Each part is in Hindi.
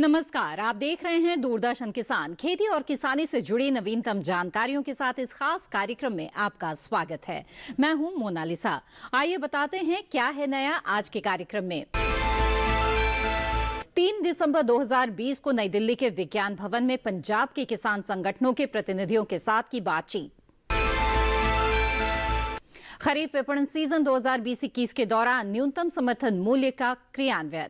नमस्कार, आप देख रहे हैं दूरदर्शन किसान। खेती और किसानी से जुड़ी नवीनतम जानकारियों के साथ इस खास कार्यक्रम में आपका स्वागत है। मैं हूं मोनालिसा। आइए बताते हैं क्या है नया आज के कार्यक्रम में। 3 दिसंबर 2020 को नई दिल्ली के विज्ञान भवन में पंजाब के किसान संगठनों के प्रतिनिधियों के साथ की बातचीत। खरीफ विपणन सीजन 2020-21 के दौरान न्यूनतम समर्थन मूल्य का क्रियान्वयन।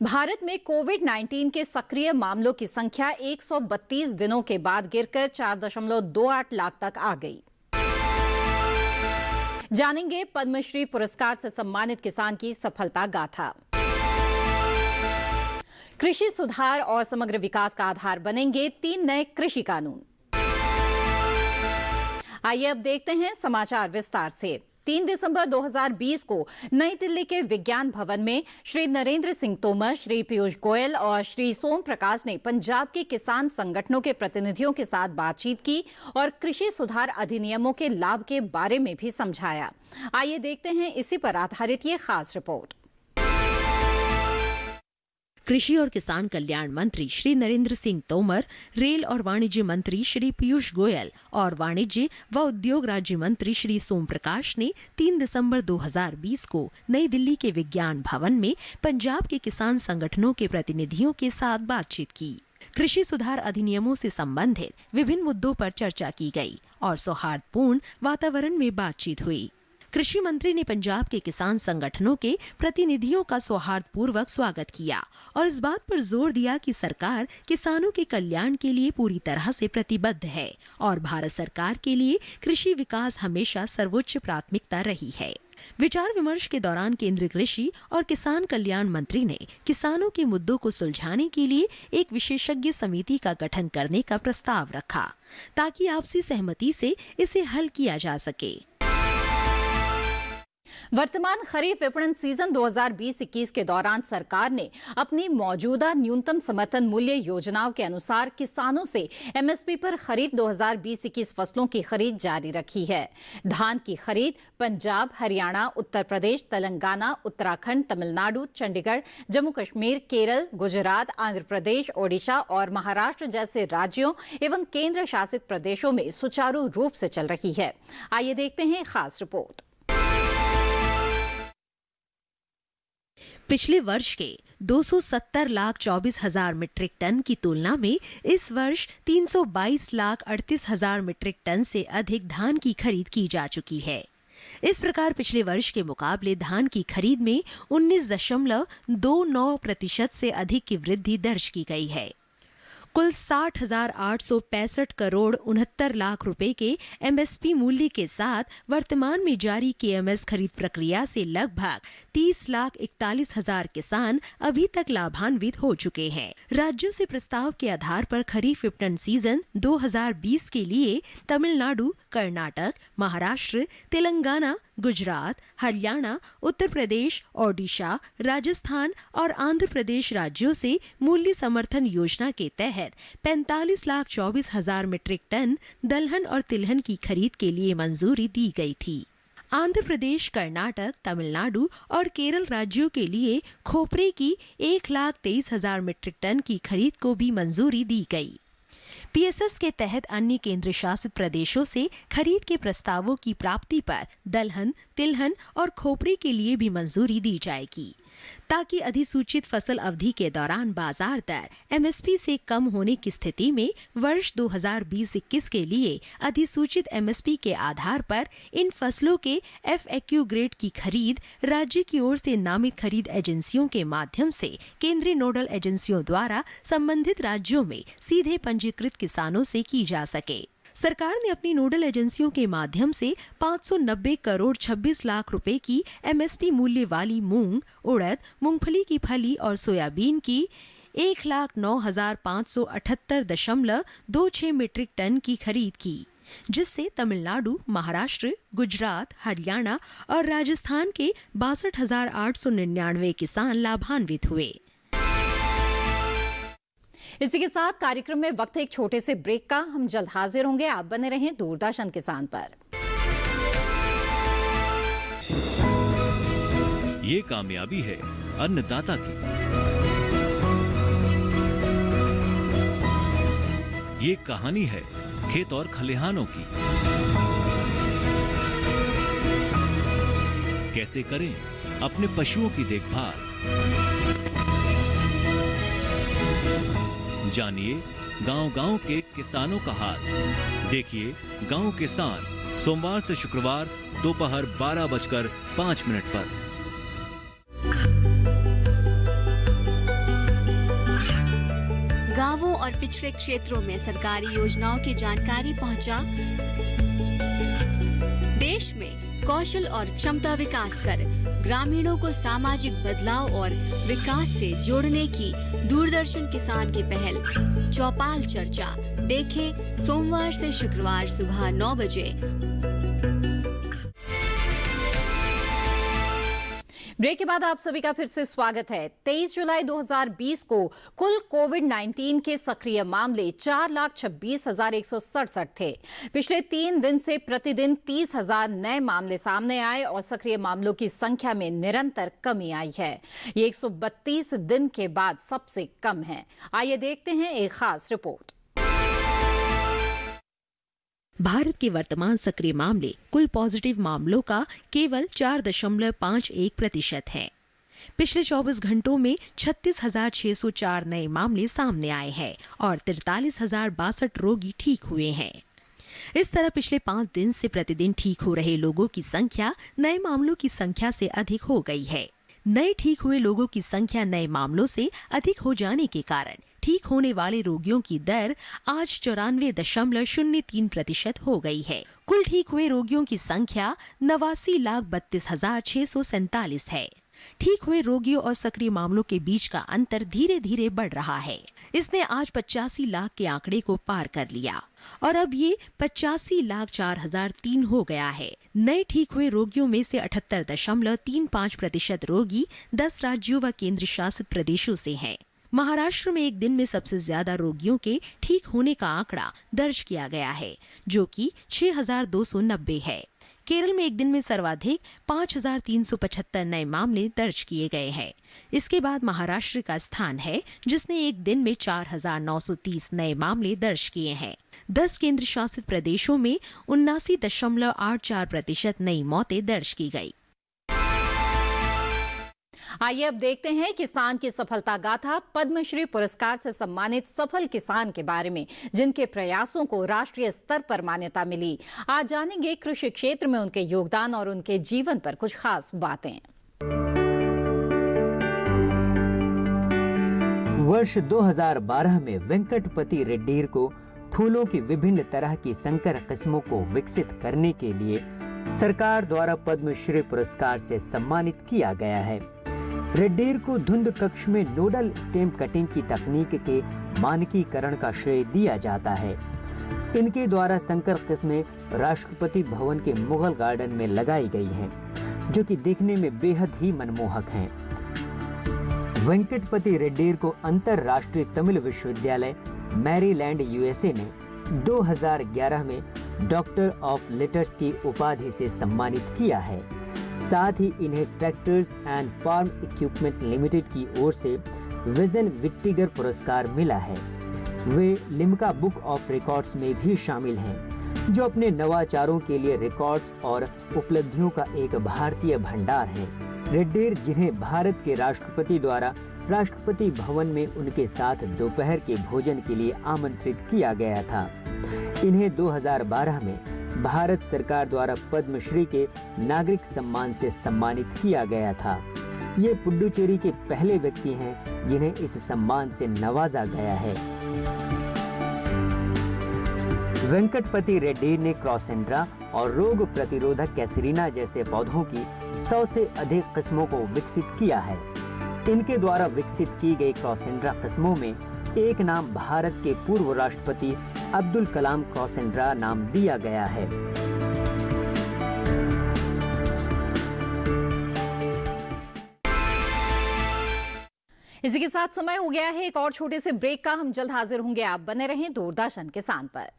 भारत में कोविड-19 के सक्रिय मामलों की संख्या 132 दिनों के बाद गिरकर 4.28 लाख तक आ गई। जानेंगे पद्मश्री पुरस्कार से सम्मानित किसान की सफलता गाथा। कृषि सुधार और समग्र विकास का आधार बनेंगे 3 नए कृषि कानून। आइए अब देखते हैं समाचार विस्तार से। 3 दिसंबर 2020 को नई दिल्ली के विज्ञान भवन में श्री नरेंद्र सिंह तोमर, श्री पीयूष गोयल और श्री सोम प्रकाश ने पंजाब के किसान संगठनों के प्रतिनिधियों के साथ बातचीत की और कृषि सुधार अधिनियमों के लाभ के बारे में भी समझाया। आइए देखते हैं इसी पर आधारित ये खास रिपोर्ट। कृषि और किसान कल्याण मंत्री श्री नरेंद्र सिंह तोमर, रेल और वाणिज्य मंत्री श्री पीयूष गोयल और वाणिज्य व उद्योग राज्य मंत्री श्री सोम प्रकाश ने 3 दिसंबर 2020 को नई दिल्ली के विज्ञान भवन में पंजाब के किसान संगठनों के प्रतिनिधियों के साथ बातचीत की। कृषि सुधार अधिनियमों से संबंधित विभिन्न मुद्दों पर चर्चा की गई और सौहार्दपूर्ण वातावरण में बातचीत हुई। कृषि मंत्री ने पंजाब के किसान संगठनों के प्रतिनिधियों का सौहार्दपूर्वक स्वागत किया और इस बात पर जोर दिया कि सरकार किसानों के कल्याण के लिए पूरी तरह से प्रतिबद्ध है और भारत सरकार के लिए कृषि विकास हमेशा सर्वोच्च प्राथमिकता रही है। विचार विमर्श के दौरान केंद्रीय कृषि और किसान कल्याण मंत्री ने किसानों के मुद्दों को सुलझाने के लिए एक विशेषज्ञ समिति का गठन करने का प्रस्ताव रखा ताकि आपसी सहमति से इसे हल किया जा सके। वर्तमान खरीफ विपणन सीजन 2020-21 के दौरान सरकार ने अपनी मौजूदा न्यूनतम समर्थन मूल्य योजनाओं के अनुसार किसानों से एमएसपी पर खरीफ 2020-21 फसलों की खरीद जारी रखी है। धान की खरीद पंजाब, हरियाणा, उत्तर प्रदेश, तेलंगाना, उत्तराखंड, तमिलनाडु, चंडीगढ़, जम्मू कश्मीर, केरल, गुजरात, आंध्र प्रदेश, ओडिशा और महाराष्ट्र जैसे राज्यों एवं केंद्र शासित प्रदेशों में सुचारू रूप से चल रही है। आइए देखते हैं खास रिपोर्ट। पिछले वर्ष के 270,24,000 मीट्रिक टन की तुलना में इस वर्ष 322,38,000 मीट्रिक टन से अधिक धान की खरीद की जा चुकी है। इस प्रकार पिछले वर्ष के मुकाबले धान की खरीद में 19.29% से अधिक की वृद्धि दर्ज की गई है। कुल 60,865 करोड़ 69 लाख रुपए के एमएसपी मूल्य के साथ वर्तमान में जारी केएमएस खरीद प्रक्रिया से लगभग 30,41,000 किसान अभी तक लाभान्वित हो चुके हैं। राज्यों से प्रस्ताव के आधार पर खरीफ विपणन सीजन 2020 के लिए तमिलनाडु, कर्नाटक, महाराष्ट्र, तेलंगाना, गुजरात, हरियाणा, उत्तर प्रदेश, ओडिशा, राजस्थान और आंध्र प्रदेश राज्यों से मूल्य समर्थन योजना के तहत 45,24,000 मीट्रिक टन दलहन और तिलहन की खरीद के लिए मंजूरी दी गई थी। आंध्र प्रदेश, कर्नाटक, तमिलनाडु और केरल राज्यों के लिए खोपरे की 1,23,000 मीट्रिक टन की खरीद को भी मंजूरी दी गई। पीएसएस के तहत अन्य केंद्र शासित प्रदेशों से खरीद के प्रस्तावों की प्राप्ति पर दलहन, तिलहन और खोपरे के लिए भी मंजूरी दी जाएगी ताकि अधिसूचित फसल अवधि के दौरान बाजार दर एमएसपी से कम होने की स्थिति में वर्ष 2020-21 के लिए अधिसूचित एमएसपी के आधार पर इन फसलों के एफएक्यू ग्रेड की खरीद राज्य की ओर से नामित खरीद एजेंसियों के माध्यम से केंद्रीय नोडल एजेंसियों द्वारा संबंधित राज्यों में सीधे पंजीकृत किसानों से की जा सके। सरकार ने अपनी नोडल एजेंसियों के माध्यम से 590 करोड़ 26 लाख रुपए की एमएसपी मूल्य वाली मूंग, उड़द, मूंगफली की फली और सोयाबीन की 1,09,578.26 मीट्रिक टन की खरीद की, जिससे तमिलनाडु, महाराष्ट्र, गुजरात, हरियाणा और राजस्थान के 62,899 किसान लाभान्वित हुए। इसी के साथ कार्यक्रम में वक्त है एक छोटे से ब्रेक का। हम जल्द हाजिर होंगे। आप बने रहें दूरदर्शन किसान पर। ये कामयाबी है अन्नदाता की। ये कहानी है खेत और खलिहानों की। कैसे करें अपने पशुओं की देखभाल, जानिए गांव-गांव के किसानों का हाल। देखिए गांव किसान सोमवार से शुक्रवार दोपहर 12:05 पर। गांवों और पिछड़े क्षेत्रों में सरकारी योजनाओं की जानकारी पहुंचा। देश में कौशल और क्षमता विकास कर ग्रामीणों को सामाजिक बदलाव और विकास से जोड़ने की दूरदर्शन किसान की पहल चौपाल चर्चा देखें सोमवार से शुक्रवार सुबह 9 बजे। ब्रेक के बाद आप सभी का फिर से स्वागत है। 23 जुलाई 2020 को कुल कोविड-19 के सक्रिय मामले 4,26,167 थे। पिछले 3 दिन से प्रतिदिन 30,000 नए मामले सामने आए और सक्रिय मामलों की संख्या में निरंतर कमी आई है। ये 132 दिन के बाद सबसे कम है। आइए देखते हैं एक खास रिपोर्ट। भारत के वर्तमान सक्रिय मामले कुल पॉजिटिव मामलों का केवल 4.51% है। पिछले 24 घंटों में 36,604 नए मामले सामने आए हैं और 43,062 रोगी ठीक हुए हैं। इस तरह पिछले 5 दिन से प्रतिदिन ठीक हो रहे लोगों की संख्या नए मामलों की संख्या से अधिक हो गई है। नए ठीक हुए लोगों की संख्या नए मामलों से अधिक हो जाने के कारण ठीक होने वाले रोगियों की दर आज 94.03% हो गई है। कुल ठीक हुए रोगियों की संख्या 89,32,647 है। ठीक हुए रोगियों और सक्रिय मामलों के बीच का अंतर धीरे धीरे बढ़ रहा है। इसने आज 85 लाख के आंकड़े को पार कर लिया और अब ये 85,04,003 हो गया है। नए ठीक हुए रोगियों में से 78.35% रोगी 10 राज्यों व केंद्र शासित प्रदेशों से हैं। महाराष्ट्र में एक दिन में सबसे ज्यादा रोगियों के ठीक होने का आंकड़ा दर्ज किया गया है, जो कि 6,290 है। केरल में एक दिन में सर्वाधिक 5,375 नए मामले दर्ज किए गए हैं। इसके बाद महाराष्ट्र का स्थान है, जिसने एक दिन में 4,930 नए मामले दर्ज किए हैं। 10 केंद्र शासित प्रदेशों में 79.84% नई मौतें दर्ज की गई। आइए अब देखते हैं किसान की सफलता गाथा। पद्मश्री पुरस्कार से सम्मानित सफल किसान के बारे में, जिनके प्रयासों को राष्ट्रीय स्तर पर मान्यता मिली। आज जानेंगे कृषि क्षेत्र में उनके योगदान और उनके जीवन पर कुछ खास बातें। वर्ष 2012 में वेंकटपति रेड्डी को फूलों की विभिन्न तरह की संकर किस्मों को विकसित करने के लिए सरकार द्वारा पद्मश्री पुरस्कार से सम्मानित किया गया है। रेड्डी को धुंध कक्ष में नोडल स्टेम कटिंग की तकनीक के मानकीकरण का श्रेय दिया जाता है। इनके द्वारा संकर किस्में राष्ट्रपति भवन के मुगल गार्डन में लगाई गई हैं, जो कि देखने में बेहद ही मनमोहक हैं। वेंकटपति रेड्डी को अंतरराष्ट्रीय तमिल विश्वविद्यालय मैरीलैंड यूएसए ने 2011 में डॉक्टर ऑफ लेटर्स की उपाधि से सम्मानित किया है। साथ ही इन्हें tractors and farm equipment limited की ओर से विजन विट्टिगर पुरस्कार मिला है। वे लिम्का बुक ऑफ रिकॉर्ड्स में भी शामिल हैं, जो अपने नवाचारों के लिए रिकॉर्ड्स और उपलब्धियों का एक भारतीय भंडार है। रेड्डी, जिन्हें भारत के राष्ट्रपति द्वारा राष्ट्रपति भवन में उनके साथ दोपहर के भोजन के लिए आमंत्रित किया गया था, इन्हें 2012 में भारत सरकार द्वारा पद्मश्री के नागरिक सम्मान से सम्मानित किया गया था। ये पुडुचेरी के पहले व्यक्ति हैं जिन्हें इस सम्मान से नवाजा गया है। वेंकटपति रेड्डी ने क्रॉसेंड्रा और रोग प्रतिरोधक कैसरीना जैसे पौधों की 100 से अधिक किस्मों को विकसित किया है। इनके द्वारा विकसित की गई क्रॉसेंड्रा किस्मों में एक नाम भारत के पूर्व राष्ट्रपति अब्दुल कलाम क्रॉसेंड्रा नाम दिया गया है। इसी के साथ समय हो गया है एक और छोटे से ब्रेक का। हम जल्द हाजिर होंगे। आप बने रहें दूरदर्शन किसान पर।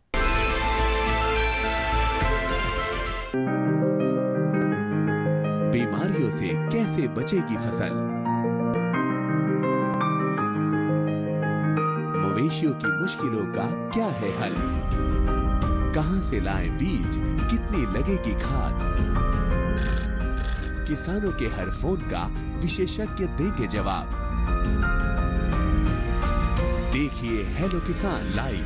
बीमारियों से कैसे कैसे बचेगी फसल, मवेशियों की मुश्किलों का क्या है हल, कहां से लाएं बीज, कितनी लगेगी खाद, किसानों के हर फोन का विशेषज्ञ देंगे जवाब। देखिए हेलो किसान लाइव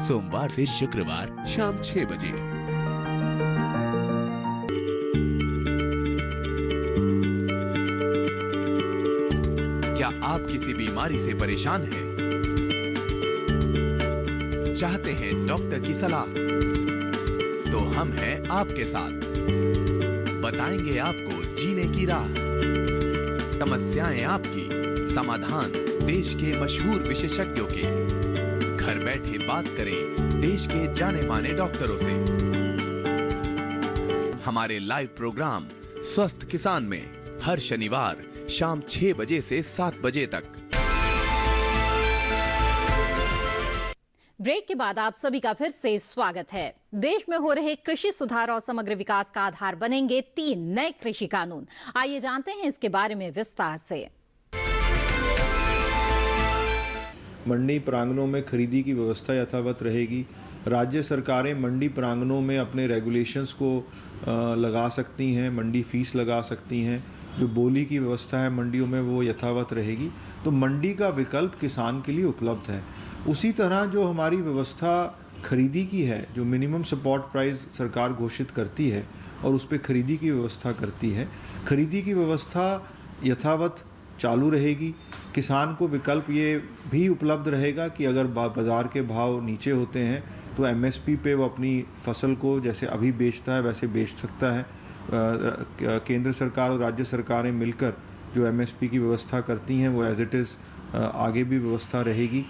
सोमवार से शुक्रवार शाम 6 बजे। क्या आप किसी बीमारी से परेशान हैं? चाहते हैं डॉक्टर की सलाह? तो हम हैं आपके साथ, बताएंगे आपको जीने की राह। समस्याएं आपकी, समाधान देश के मशहूर विशेषज्ञों के। घर बैठे बात करें देश के जाने माने डॉक्टरों से। हमारे लाइव प्रोग्राम स्वस्थ किसान में हर शनिवार शाम 6 बजे से 7 बजे तक। ब्रेक के बाद आप सभी का फिर से स्वागत है। देश में हो रहे कृषि सुधार और समग्र विकास का आधार बनेंगे 3 नए कृषि कानून। आइए जानते हैं इसके बारे में विस्तार से। मंडी प्रांगणों में खरीदी की व्यवस्था यथावत रहेगी। राज्य सरकारें मंडी प्रांगणों में अपने रेगुलेशंस को लगा सकती हैं, मंडी फीस लगा सकती हैं। जो बोली की व्यवस्था है मंडियों में वो यथावत रहेगी। तो मंडी का विकल्प किसान के लिए उपलब्ध है। उसी तरह जो हमारी व्यवस्था खरीदी की है, जो मिनिमम सपोर्ट प्राइस सरकार घोषित करती है और उस पर खरीदी की व्यवस्था करती है, खरीदी की व्यवस्था यथावत चालू रहेगी। किसान को विकल्प ये भी उपलब्ध रहेगा कि अगर बाज़ार के भाव नीचे होते हैं तो एमएसपी पे वो अपनी फसल को जैसे अभी बेचता है वैसे बेच सकता है। केंद्र सरकार और राज्य सरकारें मिलकर जो एमएसपी की व्यवस्था करती हैं वो एज इट इज़ आगे भी व्यवस्था रहेगी।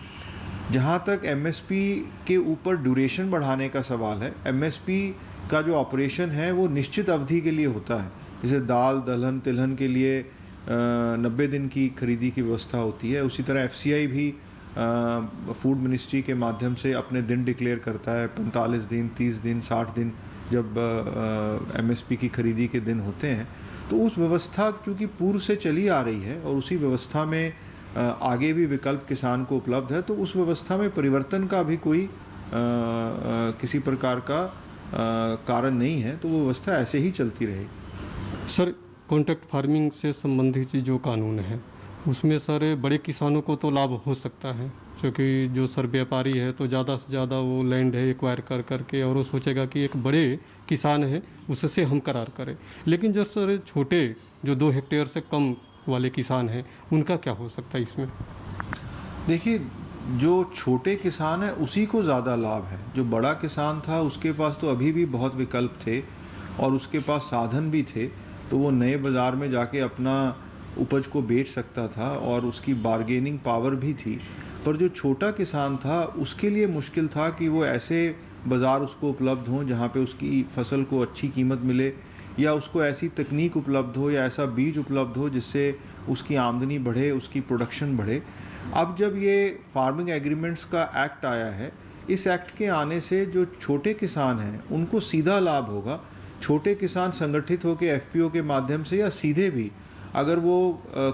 जहाँ तक एमएसपी के ऊपर ड्यूरेशन बढ़ाने का सवाल है, एमएसपी का जो ऑपरेशन है वो निश्चित अवधि के लिए होता है। जैसे दाल, दलहन, तिलहन के लिए 90 दिन की खरीदी की व्यवस्था होती है। उसी तरह एफसीआई भी फूड मिनिस्ट्री के माध्यम से अपने दिन डिक्लेयर करता है, 45 दिन, 30 दिन, 60 दिन जब एमएसपी की खरीदी के दिन होते हैं। तो उस व्यवस्था चूँकि पूर्व से चली आ रही है और उसी व्यवस्था में आगे भी विकल्प किसान को उपलब्ध है, तो उस व्यवस्था में परिवर्तन का भी कोई किसी प्रकार का कारण नहीं है। तो वो व्यवस्था ऐसे ही चलती रहेगी। सर, कॉन्ट्रैक्ट फार्मिंग से संबंधित जो कानून है उसमें सर बड़े किसानों को तो लाभ हो सकता है, क्योंकि जो सर व्यापारी है तो ज़्यादा से ज़्यादा वो लैंड है एक्वायर कर करके और वो सोचेगा कि एक बड़े किसान है उससे हम करार करें। लेकिन जो सर छोटे जो 2 हेक्टेयर से कम वाले किसान हैं उनका क्या हो सकता है इसमें? देखिए, जो छोटे किसान है उसी को ज़्यादा लाभ है। जो बड़ा किसान था उसके पास तो अभी भी बहुत विकल्प थे और उसके पास साधन भी थे, तो वो नए बाज़ार में जाके अपना उपज को बेच सकता था और उसकी बार्गेनिंग पावर भी थी। पर जो छोटा किसान था उसके लिए मुश्किल था कि वो ऐसे बाज़ार उसको उपलब्ध हों जहाँ पे उसकी फसल को अच्छी कीमत मिले, या उसको ऐसी तकनीक उपलब्ध हो या ऐसा बीज उपलब्ध हो जिससे उसकी आमदनी बढ़े, उसकी प्रोडक्शन बढ़े। अब जब ये फार्मिंग एग्रीमेंट्स का एक्ट आया है, इस एक्ट के आने से जो छोटे किसान हैं उनको सीधा लाभ होगा। छोटे किसान संगठित होकर एफपीओ के माध्यम से या सीधे भी अगर वो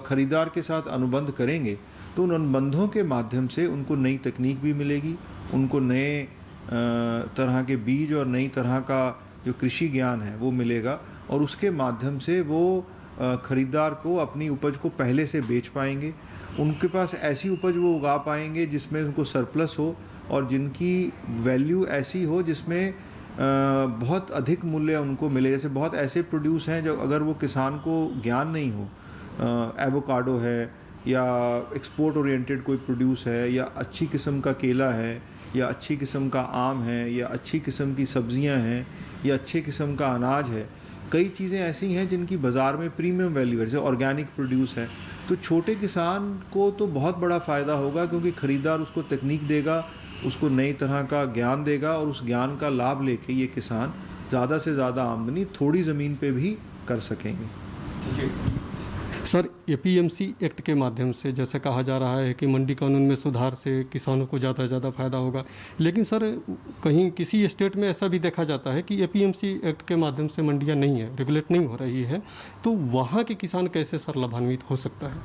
खरीदार के साथ अनुबंध करेंगे तो उन अनुबंधों के माध्यम से उनको नई तकनीक भी मिलेगी, उनको नए तरह के बीज और नई तरह का जो कृषि ज्ञान है वो मिलेगा और उसके माध्यम से वो खरीदार को अपनी उपज को पहले से बेच पाएंगे। उनके पास ऐसी उपज वो उगा पाएंगे जिसमें उनको सरप्लस हो और जिनकी वैल्यू ऐसी हो जिसमें बहुत अधिक मूल्य उनको मिले। जैसे बहुत ऐसे प्रोड्यूस हैं जो अगर वो किसान को ज्ञान नहीं हो, एवोकाडो है या एक्सपोर्ट ओरिएंटेड कोई प्रोड्यूस है या अच्छी किस्म का केला है या अच्छी किस्म का आम है या अच्छी किस्म की सब्जियां हैं या अच्छे किस्म का अनाज है, कई चीज़ें ऐसी हैं जिनकी बाज़ार में प्रीमियम वैल्यू है, जैसे ऑर्गेनिक प्रोड्यूस है। तो छोटे किसान को तो बहुत बड़ा फ़ायदा होगा क्योंकि ख़रीदार उसको तकनीक देगा, उसको नई तरह का ज्ञान देगा और उस ज्ञान का लाभ लेके ये किसान ज़्यादा से ज़्यादा आमदनी थोड़ी ज़मीन पे भी कर सकेंगे। सर एपीएमसी एक्ट के माध्यम से जैसे कहा जा रहा है कि मंडी कानून में सुधार से किसानों को ज़्यादा से ज़्यादा फायदा होगा, लेकिन सर कहीं किसी स्टेट में ऐसा भी देखा जाता है कि एपीएमसी एक्ट के माध्यम से मंडियां नहीं है, रेगुलेट नहीं हो रही है, तो वहाँ के किसान कैसे सर लाभान्वित हो सकता है?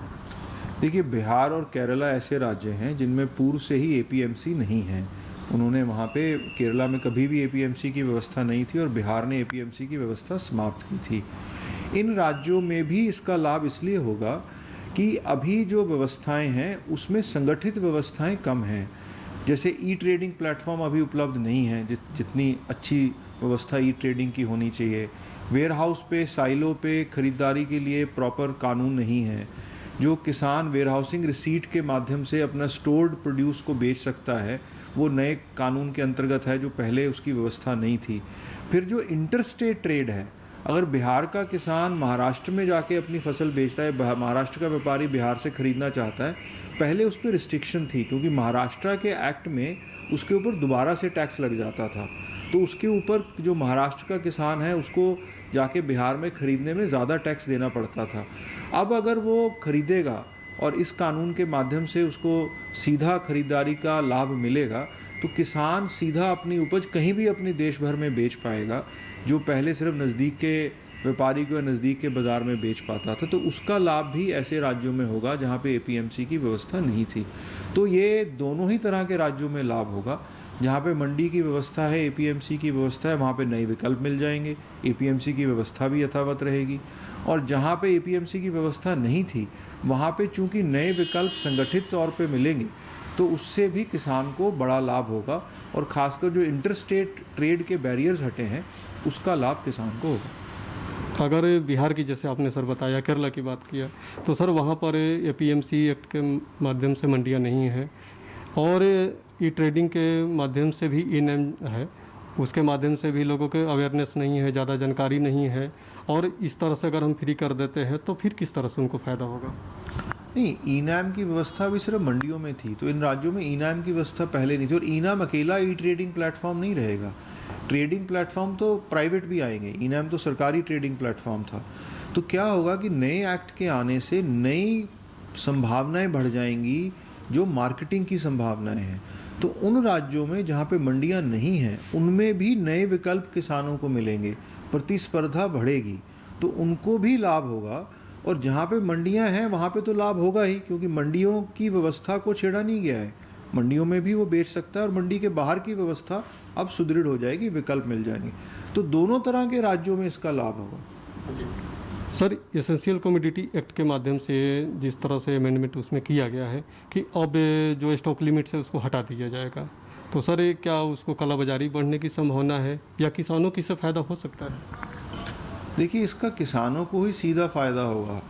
देखिए, बिहार और केरला ऐसे राज्य हैं जिनमें पूर्व से ही एपीएमसी नहीं है। उन्होंने वहाँ पे, केरला में कभी भी एपीएमसी की व्यवस्था नहीं थी और बिहार ने एपीएमसी की व्यवस्था समाप्त की थी। इन राज्यों में भी इसका लाभ इसलिए होगा कि अभी जो व्यवस्थाएं हैं उसमें संगठित व्यवस्थाएं कम हैं। जैसे ई ट्रेडिंग प्लेटफॉर्म अभी उपलब्ध नहीं है जितनी अच्छी व्यवस्था ई ट्रेडिंग की होनी चाहिए। वेयर हाउस पे, साइलो पे खरीदारी के लिए प्रॉपर कानून नहीं है। जो किसान वेयर हाउसिंग रिसीट के माध्यम से अपना स्टोर्ड प्रोड्यूस को बेच सकता है, वो नए कानून के अंतर्गत है, जो पहले उसकी व्यवस्था नहीं थी। फिर जो इंटरस्टेट ट्रेड है, अगर बिहार का किसान महाराष्ट्र में जाके अपनी फसल बेचता है, महाराष्ट्र का व्यापारी बिहार से खरीदना चाहता है, पहले उस पर रिस्ट्रिक्शन थी क्योंकि महाराष्ट्र के एक्ट में उसके ऊपर दोबारा से टैक्स लग जाता था। तो उसके ऊपर जो महाराष्ट्र का किसान है उसको जाके बिहार में खरीदने में ज़्यादा टैक्स देना पड़ता था। अब अगर वो खरीदेगा और इस कानून के माध्यम से उसको सीधा खरीदारी का लाभ मिलेगा, तो किसान सीधा अपनी उपज कहीं भी अपने देश भर में बेच पाएगा, जो पहले सिर्फ नज़दीक के व्यापारी को या नज़दीक के बाज़ार में बेच पाता था। तो उसका लाभ भी ऐसे राज्यों में होगा जहाँ पे एपीएमसी की व्यवस्था नहीं थी। तो ये दोनों ही तरह के राज्यों में लाभ होगा। जहाँ पे मंडी की व्यवस्था है, एपीएमसी की व्यवस्था है, वहाँ पे नए विकल्प मिल जाएंगे, एपीएमसी की व्यवस्था भी यथावत रहेगी। और जहाँ पे एपीएमसी की व्यवस्था नहीं थी, वहाँ पे चूँकि नए विकल्प संगठित तौर पे मिलेंगे, तो उससे भी किसान को बड़ा लाभ होगा और ख़ासकर जो इंटरस्टेट ट्रेड के बैरियर्स हटे हैं, उसका लाभ किसान को होगा। अगर बिहार की, जैसे आपने सर बताया, केरला की बात किया, तो सर वहाँ पर एपीएमसी एक्ट के माध्यम से मंडियाँ नहीं हैं और ई ट्रेडिंग के माध्यम से भी ई नैम है, उसके माध्यम से भी लोगों के अवेयरनेस नहीं है, ज़्यादा जानकारी नहीं है, और इस तरह से अगर हम फ्री कर देते हैं तो फिर किस तरह से उनको फ़ायदा होगा? नहीं, ई नैम की व्यवस्था भी सिर्फ मंडियों में थी, तो इन राज्यों में ई नैम की व्यवस्था पहले नहीं थी। और ई नैम अकेला ई ट्रेडिंग प्लेटफॉर्म नहीं रहेगा, ट्रेडिंग प्लेटफॉर्म तो प्राइवेट भी आएंगे। ई नैम तो सरकारी ट्रेडिंग प्लेटफॉर्म था। तो क्या होगा कि नए एक्ट के आने से नई संभावनाएं बढ़ जाएंगी, जो मार्केटिंग की संभावनाएं हैं। तो उन राज्यों में जहाँ पे मंडियाँ नहीं हैं, उनमें भी नए विकल्प किसानों को मिलेंगे, प्रतिस्पर्धा बढ़ेगी, तो उनको भी लाभ होगा। और जहाँ पे मंडियाँ हैं वहाँ पे तो लाभ होगा ही, क्योंकि मंडियों की व्यवस्था को छेड़ा नहीं गया है। मंडियों में भी वो बेच सकता है और मंडी के बाहर की व्यवस्था अब सुदृढ़ हो जाएगी, विकल्प मिल जाएंगे। तो दोनों तरह के राज्यों में इसका लाभ होगा। सर, एसेंशियल कमोडिटी एक्ट के माध्यम से जिस तरह से अमेंडमेंट उसमें किया गया है कि अब जो स्टॉक लिमिट्स है उसको हटा दिया जाएगा, तो सर ये क्या उसको कालाबाजारी बढ़ने की संभावना है या किसानों की इससे फ़ायदा हो सकता है? देखिए, इसका किसानों को ही सीधा फ़ायदा होगा।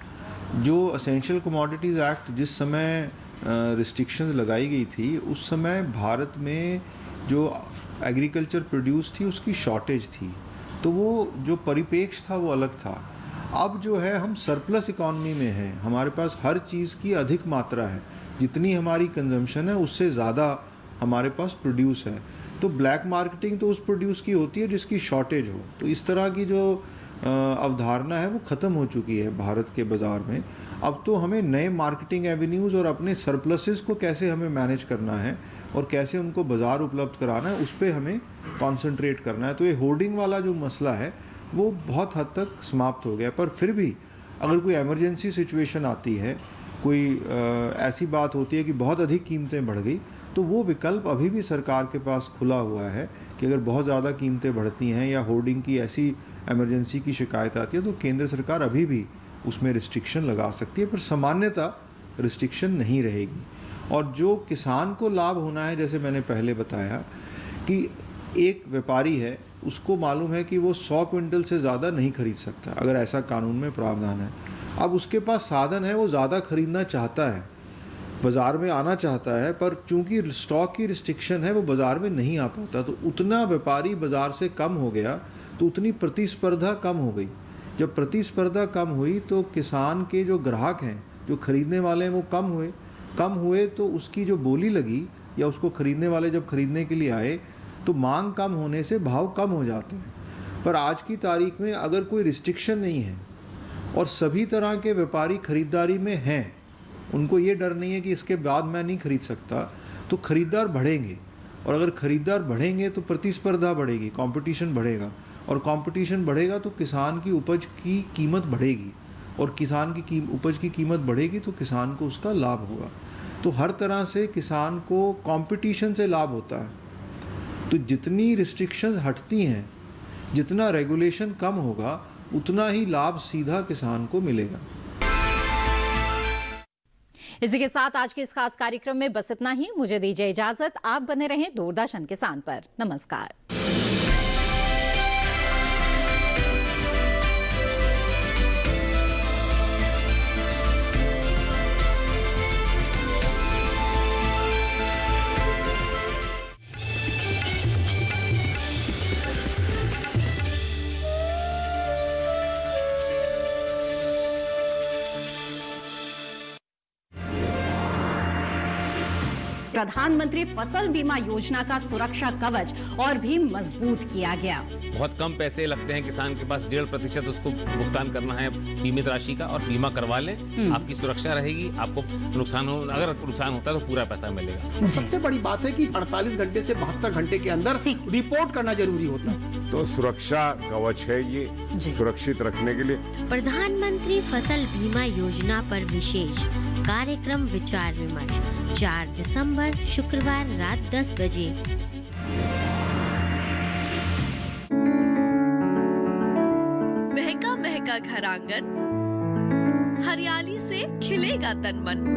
जो एसेंशियल कमोडिटीज़ एक्ट जिस समय रिस्ट्रिक्शंस लगाई गई थी, उस समय भारत में जो एग्रीकल्चर प्रोड्यूस थी उसकी शॉर्टेज थी, तो वो जो परिपेक्ष था वो अलग था। अब जो है, हम सरप्लस इकॉनमी में हैं, हमारे पास हर चीज़ की अधिक मात्रा है, जितनी हमारी कंजम्पशन है उससे ज़्यादा हमारे पास प्रोड्यूस है। तो ब्लैक मार्केटिंग तो उस प्रोड्यूस की होती है जिसकी शॉर्टेज हो। तो इस तरह की जो अवधारणा है वो ख़त्म हो चुकी है भारत के बाज़ार में। अब तो हमें नए मार्केटिंग एवेन्यूज़ और अपने सरप्लसेस को कैसे हमें मैनेज करना है और कैसे उनको बाज़ार उपलब्ध कराना है, उस पर हमें कॉन्सेंट्रेट करना है। तो ये होर्डिंग वाला जो मसला है वो बहुत हद तक समाप्त हो गया। पर फिर भी अगर कोई इमरजेंसी सिचुएशन आती है, कोई ऐसी बात होती है कि बहुत अधिक कीमतें बढ़ गई, तो वो विकल्प अभी भी सरकार के पास खुला हुआ है कि अगर बहुत ज़्यादा कीमतें बढ़ती हैं या होर्डिंग की ऐसी इमरजेंसी की शिकायत आती है, तो केंद्र सरकार अभी भी उसमें रिस्ट्रिक्शन लगा सकती है, पर सामान्यतः रिस्ट्रिक्शन नहीं रहेगी। और जो किसान को लाभ होना है, जैसे मैंने पहले बताया कि एक व्यापारी है, उसको मालूम है कि वो 100 क्विंटल से ज़्यादा नहीं खरीद सकता, अगर ऐसा कानून में प्रावधान है। अब उसके पास साधन है, वो ज़्यादा खरीदना चाहता है, बाज़ार में आना चाहता है, पर चूंकि स्टॉक की रिस्ट्रिक्शन है वो बाज़ार में नहीं आ पाता। तो उतना व्यापारी बाज़ार से कम हो गया, तो उतनी प्रतिस्पर्धा कम हो गई। जब प्रतिस्पर्धा कम हुई तो किसान के जो ग्राहक हैं, जो खरीदने वाले हैं, वो कम हुए तो उसकी जो बोली लगी, या उसको खरीदने वाले जब खरीदने के लिए आए तो मांग कम होने से भाव कम हो जाते हैं। पर आज की तारीख में अगर कोई रिस्ट्रिक्शन नहीं है और सभी तरह के व्यापारी खरीदारी में हैं, उनको ये डर नहीं है कि इसके बाद मैं नहीं खरीद सकता, तो खरीदार बढ़ेंगे। और अगर खरीदार बढ़ेंगे तो प्रतिस्पर्धा बढ़ेगी, कंपटीशन बढ़ेगा, और कंपटीशन बढ़ेगा तो किसान की उपज की कीमत बढ़ेगी, और किसान की उपज की कीमत बढ़ेगी तो किसान को उसका लाभ होगा। तो हर तरह से किसान को कंपटीशन से लाभ होता है। तो जितनी रिस्ट्रिक्शंस हटती हैं, जितना रेगुलेशन कम होगा, उतना ही लाभ सीधा किसान को मिलेगा। इसी के साथ आज के इस खास कार्यक्रम में बस इतना ही। मुझे दीजिए इजाजत। आप बने रहें दूरदर्शन किसान पर। नमस्कार। प्रधानमंत्री फसल बीमा योजना का सुरक्षा कवच और भी मजबूत किया गया। बहुत कम पैसे लगते हैं, किसान के पास 1.5% उसको भुगतान करना है बीमित राशि का, और बीमा करवा ले, आपकी सुरक्षा रहेगी। आपको नुकसान हो, अगर नुकसान होता है तो पूरा पैसा मिलेगा। सबसे बड़ी बात है कि 48 घंटे से 72 घंटे के अंदर रिपोर्ट करना जरूरी होता है। तो सुरक्षा कवच है ये, सुरक्षित रखने के लिए। प्रधानमंत्री फसल बीमा योजना पर विशेष कार्यक्रम विचार विमर्श 4 दिसंबर शुक्रवार रात 10 बजे। महका महका घर आंगन, हरियाली से खिलेगा तन मन।